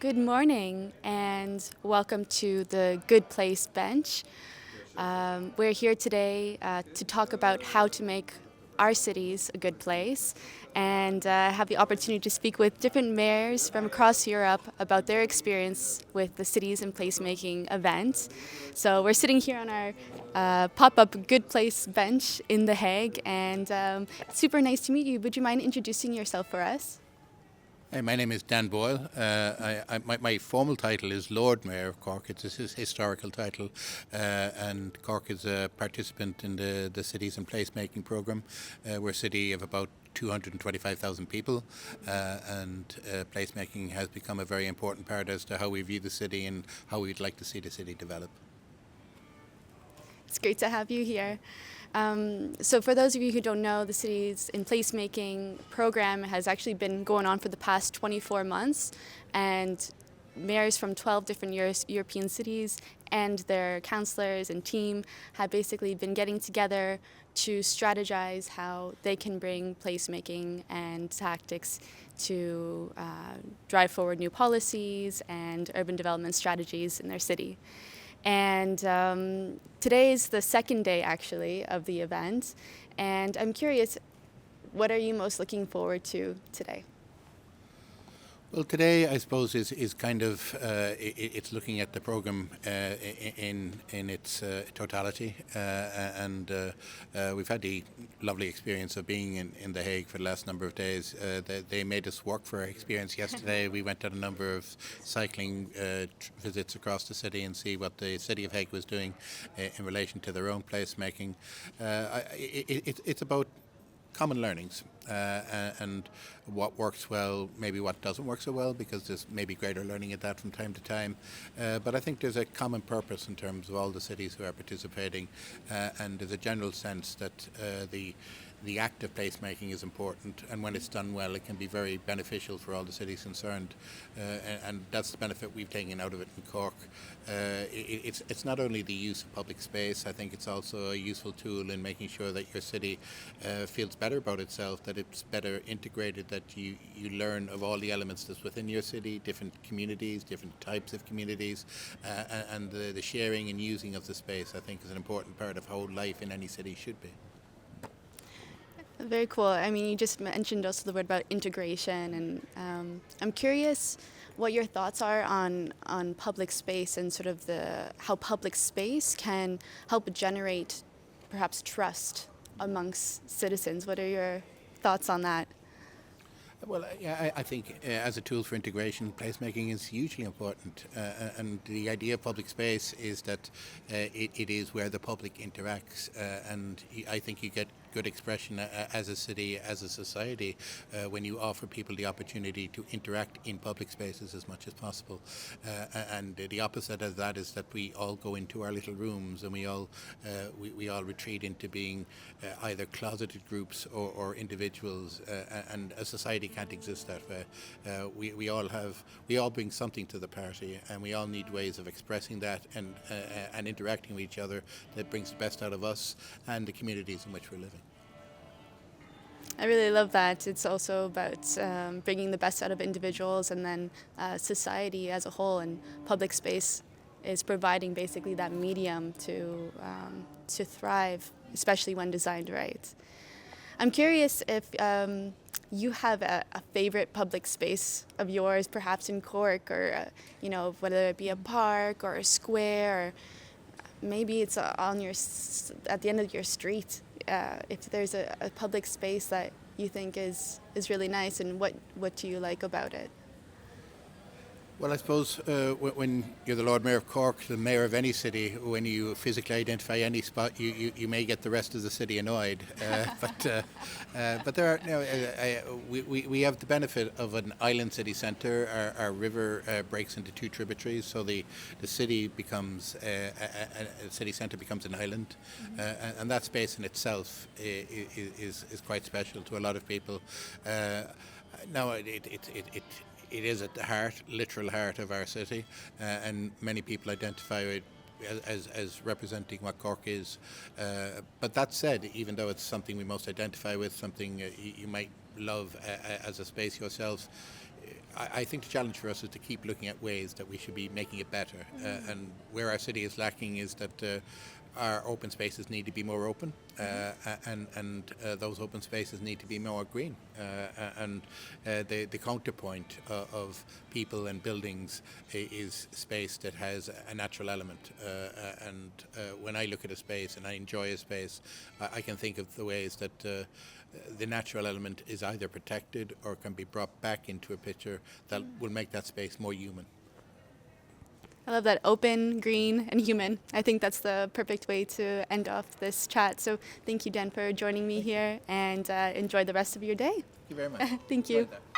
Good morning and welcome to the Good Place Bench. We're here today to talk about how to make our cities a good place and have the opportunity to speak with different mayors from across Europe about their experience with the Cities and Placemaking event. So we're sitting here on our pop-up Good Place bench in The Hague, and it's super nice to meet you. Would you mind introducing yourself for us? Hey, my name is Dan Boyle. My formal title is Lord Mayor of Cork. It's a historical title, and Cork is a participant in the Cities and Placemaking programme. We're a city of about 225,000 people, and placemaking has become a very important part as to how we view the city and how we'd like to see the city develop. It's great to have you here. So for those of you who don't know, the Cities in Placemaking program has actually been going on for the past 24 months, and mayors from 12 different European cities and their councillors and team have basically been getting together to strategize how they can bring placemaking and tactics to drive forward new policies and urban development strategies in their city. And today is the second day, actually, of the event. And I'm curious, what are you most looking forward to today? Well, today I suppose is kind of it's looking at the program in its totality, and we've had the lovely experience of being in The Hague for the last number of days. They made us work for our experience yesterday. We went on a number of cycling visits across the city and see what the city of Hague was doing in relation to their own placemaking. It's about common learnings and what works well, maybe what doesn't work so well, because there's maybe greater learning at that from time to time. But I think there's a common purpose in terms of all the cities who are participating, and there's a general sense that the act of placemaking is important, and when it's done well, it can be very beneficial for all the cities concerned, and that's the benefit we've taken out of it in Cork. It's not only the use of public space. I think it's also a useful tool in making sure that your city feels better about itself, that it's better integrated, that you learn of all the elements that's within your city, different communities, different types of communities, and the sharing and using of the space, I think, is an important part of how life in any city should be. Very cool. I mean, you just mentioned also the word about integration, and I'm curious what your thoughts are on public space and sort of how public space can help generate perhaps trust amongst citizens. What are your thoughts on that? Well, yeah, I think as a tool for integration, placemaking is hugely important. And the idea of public space is that it is where the public interacts. And I think you get good expression as a city, as a society, when you offer people the opportunity to interact in public spaces as much as possible. And the opposite of that is that we all go into our little rooms and we all retreat into being either closeted groups or individuals, and a society can't exist that way. We all bring something to the party, and we all need ways of expressing that and interacting with each other that brings the best out of us and the communities in which we're living. I really love that. It's also about bringing the best out of individuals and then society as a whole, and public space is providing basically that medium to thrive, especially when designed right. I'm curious if you have a favorite public space of yours, perhaps in Cork, or whether it be a park or a square, or maybe it's at the end of your street. If there's a public space that you think is really nice, and what do you like about it? Well, I suppose when you're the Lord Mayor of Cork, the mayor of any city, when you physically identify any spot, you may get the rest of the city annoyed. But there are, we have the benefit of an island city centre. Our river breaks into two tributaries, so the city becomes a city centre becomes an island, and that space in itself is quite special to a lot of people. Now it is at the literal heart of our city, and many people identify it as representing what Cork is. But that said, even though it's something we most identify with, something you might love as a space yourself, I think the challenge for us is to keep looking at ways that we should be making it better. And where our city is lacking is that our open spaces need to be more open, and those open spaces need to be more green. And the counterpoint of people and buildings is space that has a natural element. And when I look at a space and I enjoy a space, I can think of the ways that the natural element is either protected or can be brought back into a picture that will make that space more human. I love that, open, green, and human. I think that's the perfect way to end off this chat. So thank you, Dan, for joining me here, and enjoy the rest of your day. Thank you very much. Thank you. Enjoyed that.